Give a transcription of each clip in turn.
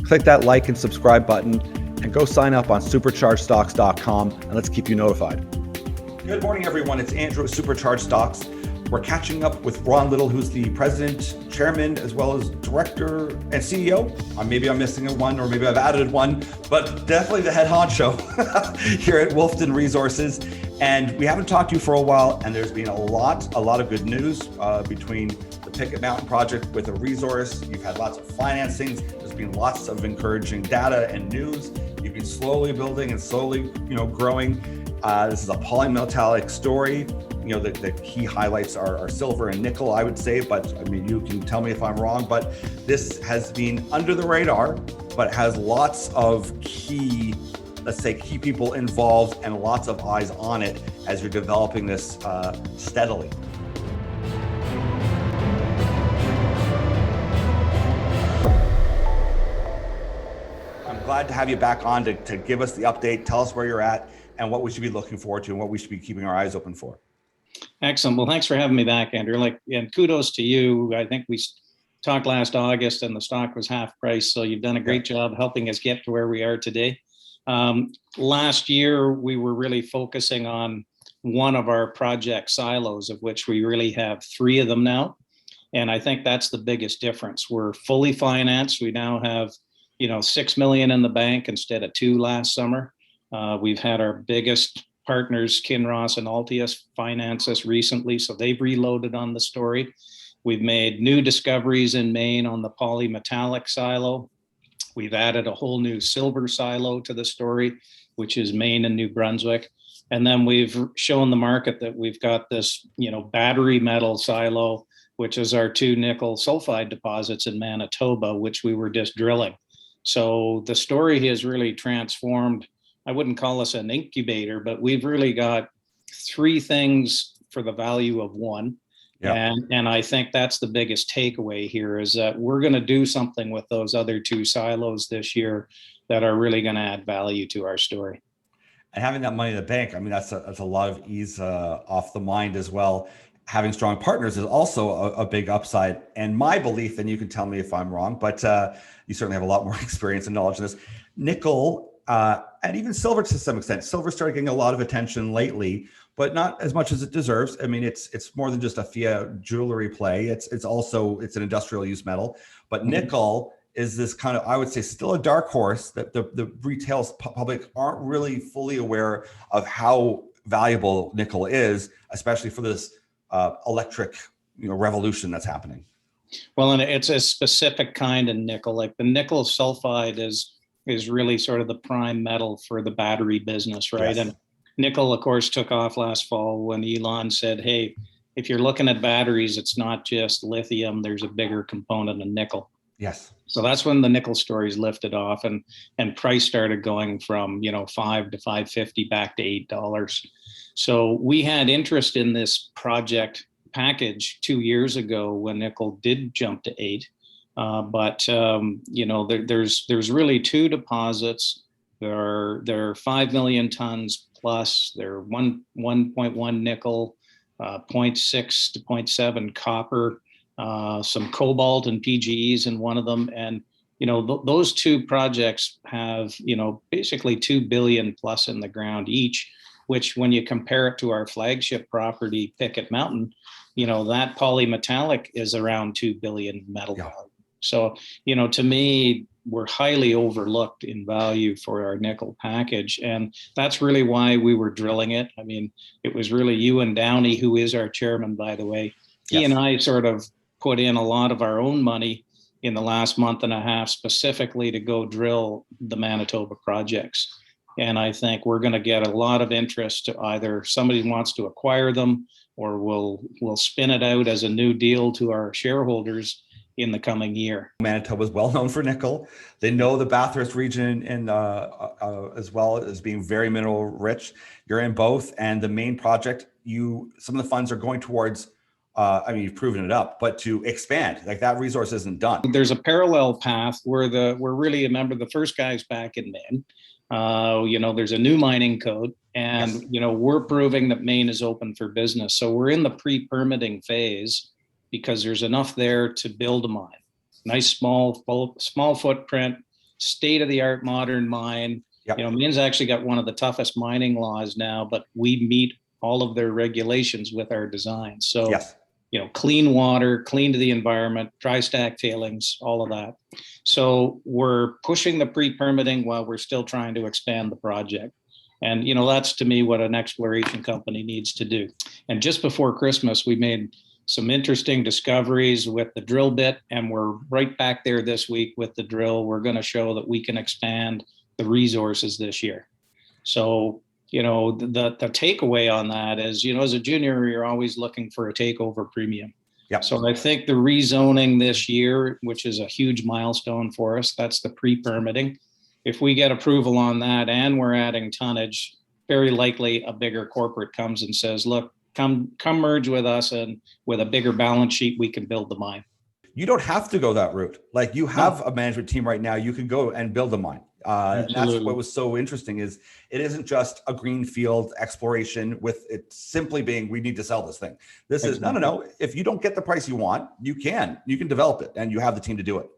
Click that like and subscribe button and go sign up on superchargedstocks.com and let's keep you notified. Good morning, everyone. It's Andrew at Supercharged Stocks. We're catching up with Ron Little, who's the president, chairman, as well as director and CEO. Maybe I'm missing one, or maybe I've added one, but definitely the head honcho here at Wolfden Resources. And we haven't talked to you for a while, and there's been a lot of good news between the Picket Mountain project with a resource. You've had lots of financings. There's been lots of encouraging data and news. You've been slowly building and slowly, growing. This is a polymetallic story. The key highlights are silver and nickel, I would say, but you can tell me if I'm wrong, but this has been under the radar, but has lots of key people involved and lots of eyes on it as you're developing this steadily. I'm glad to have you back on to give us the update, tell us where you're at and what we should be looking forward to and what we should be keeping our eyes open for. Excellent. Well, thanks for having me back, Andrew. And kudos to you. I think we talked last August and the stock was half price. So you've done a great job helping us get to where we are today. Last year, we were really focusing on one of our project silos, of which we really have 3 of them now. And I think that's the biggest difference. We're fully financed. We now have, $6 million in the bank instead of 2 last summer. We've had our biggest partners, Kinross and Altius, finance us recently, so they've reloaded on the story. We've made new discoveries in Maine on the polymetallic silo. We've added a whole new silver silo to the story, which is Maine and New Brunswick. And then we've shown the market that we've got this, battery metal silo, which is our 2 nickel sulfide deposits in Manitoba, which we were just drilling. So the story has really transformed. I wouldn't call us an incubator, but we've really got 3 things for the value of 1. Yeah. And I think that's the biggest takeaway here is that we're going to do something with those other 2 silos this year that are really going to add value to our story. And having that money in the bank, that's a lot of ease off the mind as well. Having strong partners is also a big upside. And my belief, and you can tell me if I'm wrong, but you certainly have a lot more experience and knowledge in this, nickel, and even silver to some extent. Silver started getting a lot of attention lately, but not as much as it deserves. It's more than just a fiat jewelry play. It's an industrial use metal. But nickel is this kind of, I would say, still a dark horse that the retail public aren't really fully aware of how valuable nickel is, especially for this electric revolution that's happening. Well, and it's a specific kind of nickel. Like the nickel sulfide is really sort of the prime metal for the battery business, right? Yes. And nickel, of course, took off last fall when Elon said, hey, if you're looking at batteries, it's not just lithium, there's a bigger component of nickel. Yes. So that's when the nickel stories lifted off and price started going from, $5 to $5.50 back to $8. So we had interest in this project package 2 years ago when nickel did jump to 8. But there's really 2 deposits. There are 5 million tons plus. They're 1.1 nickel, 0.6 to 0.7 copper, some cobalt and PGEs in one of them. And those 2 projects have basically 2 billion plus in the ground each, which when you compare it to our flagship property, Picket Mountain, that polymetallic is around 2 billion metal value. So, to me, we're highly overlooked in value for our nickel package. And that's really why we were drilling it. It was really you and Downey, who is our chairman, by the way. He and I sort of put in a lot of our own money in the last month and a half, specifically to go drill the Manitoba projects. And I think we're going to get a lot of interest to either somebody wants to acquire them or we'll spin it out as a new deal to our shareholders in the coming year. Manitoba is well known for nickel. They know the Bathurst region and as well as being very mineral rich. You're in both, and the main project, some of the funds are going towards. You've proven it up, but to expand, like that resource isn't done. There's a parallel path where we're really, remember, the first guys back in Maine. There's a new mining code, and we're proving that Maine is open for business. So we're in the pre-permitting phase, because there's enough there to build a mine. Nice small footprint, state-of-the-art modern mine. Yep. Maine's actually got one of the toughest mining laws now, but we meet all of their regulations with our design. So, yes. Clean water, clean to the environment, dry stack tailings, all of that. So we're pushing the pre-permitting while we're still trying to expand the project. And, that's to me what an exploration company needs to do. And just before Christmas, we made some interesting discoveries with the drill bit, and we're right back there this week with the drill. We're going to show that we can expand the resources this year. So, the takeaway on that is, as a junior, you're always looking for a takeover premium. Yep. So I think the rezoning this year, which is a huge milestone for us, that's the pre-permitting. If we get approval on that and we're adding tonnage, very likely a bigger corporate comes and says, look, come merge with us, and with a bigger balance sheet, we can build the mine. You don't have to go that route. Like, you have a management team right now. You can go and build a mine. And that's what was so interesting, is it isn't just a greenfield exploration with it simply being, we need to sell this thing. This is no. If you don't get the price you want, you can develop it, and you have the team to do it.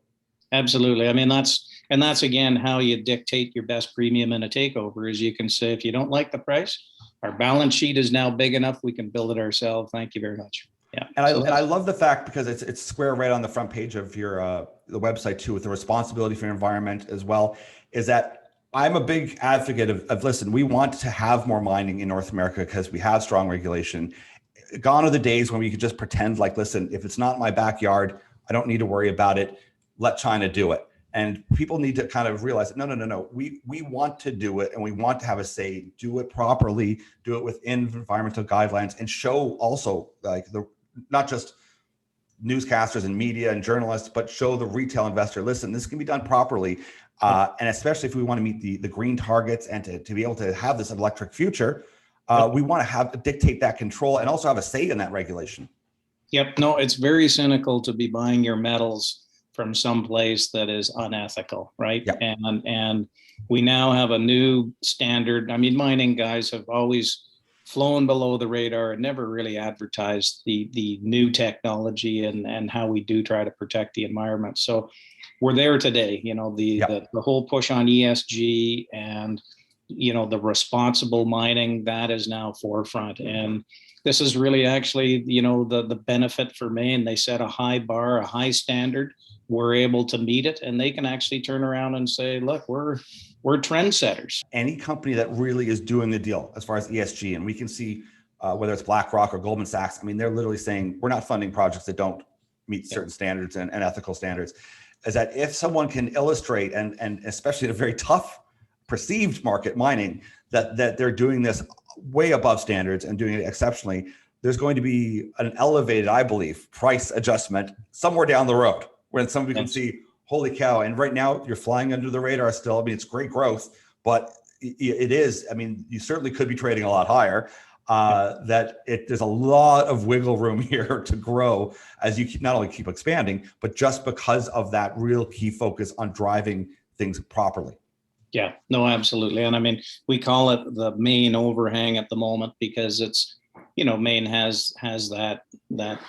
Absolutely. I mean, that's again how you dictate your best premium in a takeover, is you can say, if you don't like the price, our balance sheet is now big enough, we can build it ourselves. Thank you very much. Yeah. And I love the fact, because it's square right on the front page of your the website too, with the responsibility for your environment as well, is that I'm a big advocate of listen, we want to have more mining in North America because we have strong regulation. Gone are the days when we could just pretend like, listen, if it's not in my backyard, I don't need to worry about it. Let China do it. And people need to kind of realize that no. We want to do it, and we want to have a say, do it properly, do it within environmental guidelines, and show also, like, not just newscasters and media and journalists, but show the retail investor, listen, this can be done properly. And especially if we want to meet the green targets and to be able to have this electric future, we want to dictate that control and also have a say in that regulation. Yep. No, it's very cynical to be buying your metals from some place that is unethical, right? Yep. And we now have a new standard. I mean, mining guys have always flown below the radar and never really advertised the new technology and how we do try to protect the environment. So we're there today, the whole push on ESG and, the responsible mining, that is now forefront. And this is really actually, the benefit for Maine. They set a high bar, a high standard. We're able to meet it, and they can actually turn around and say, look, we're trendsetters. Any company that really is doing the deal as far as ESG, and we can see whether it's BlackRock or Goldman Sachs, I mean, they're literally saying, we're not funding projects that don't meet certain standards and ethical standards, is that if someone can illustrate, and especially in a very tough perceived market, mining, that they're doing this way above standards and doing it exceptionally, there's going to be an elevated, I believe, price adjustment somewhere down the road, when somebody can see, holy cow. And right now you're flying under the radar still. I mean, it's great growth, but it is, I mean, you certainly could be trading a lot higher. There's a lot of wiggle room here to grow as you not only keep expanding, but just because of that real key focus on driving things properly. Yeah, no, absolutely. And I mean, we call it the Maine overhang at the moment because it's, Maine has that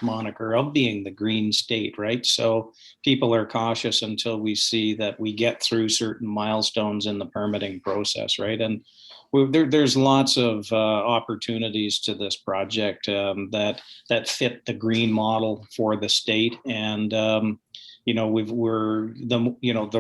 moniker of being the green state, right? So people are cautious until we see that we get through certain milestones in the permitting process, right? And there's lots of opportunities to this project that fit the green model for the state. And the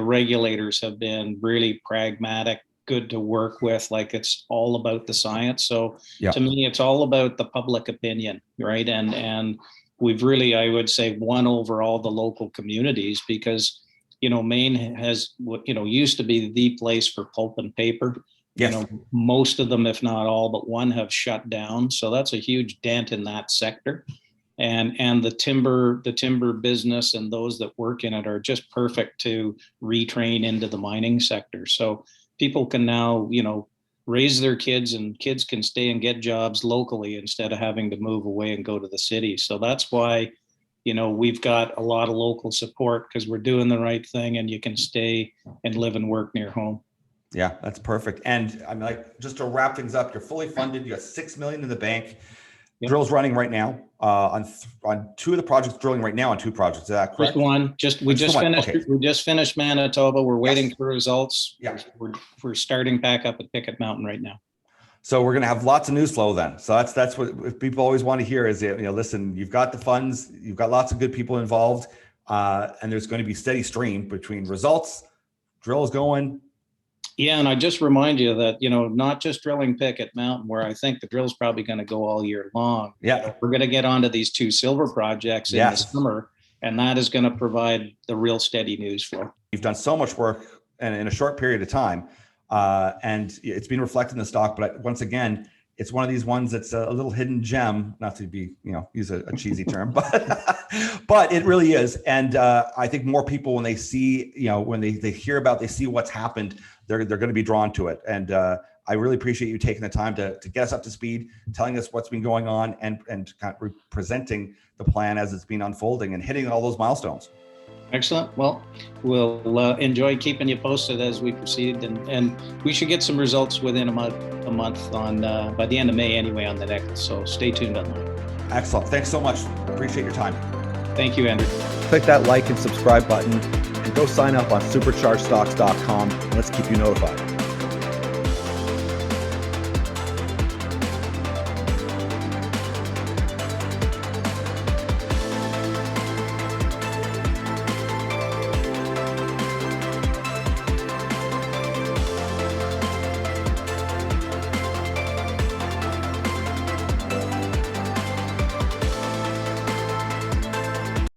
regulators have been really pragmatic, good to work with. Like, it's all about the science. So to me, it's all about the public opinion, right? And we've really, I would say, won over all the local communities because, Maine has what, used to be the place for pulp and paper. Yes. Most of them, if not all but one, have shut down. So that's a huge dent in that sector. And the timber business and those that work in it are just perfect to retrain into the mining sector. So people can now, raise their kids, and kids can stay and get jobs locally instead of having to move away and go to the city. So that's why, we've got a lot of local support, because we're doing the right thing, and you can stay and live and work near home. Yeah, that's perfect. And I'm like, just to wrap things up, you're fully funded. You got $6 million in the bank. Yep. Drill's running right now on two of the projects, drilling right now on two projects. Is that correct? Just one. We just finished Manitoba. We're waiting for results. Yeah. We're starting back up at Picket Mountain right now. So we're going to have lots of news flow then. So that's what people always want to hear is, listen, you've got the funds, you've got lots of good people involved, and there's going to be steady stream between results, drills going. Yeah, and I just remind you that, not just drilling Picket Mountain, where I think the drill's probably going to go all year long. Yeah. We're going to get onto these two silver projects in the summer, and that is going to provide the real steady news flow. You've done so much work in a short period of time, and it's been reflected in the stock. But once again, it's one of these ones that's a little hidden gem, not to be, use a cheesy term, but it really is. And I think more people, when they see, when they hear about, they see what's happened, they're going to be drawn to it. And I really appreciate you taking the time to get us up to speed, telling us what's been going on, and kind of presenting the plan as it's been unfolding and hitting all those milestones. Excellent. Well, we'll enjoy keeping you posted as we proceed, and we should get some results within a month on by the end of May anyway on the next. So stay tuned on that. Excellent. Thanks so much. Appreciate your time. Thank you, Andrew. Click that like and subscribe button and go sign up on superchargedstocks.com, and let's keep you notified.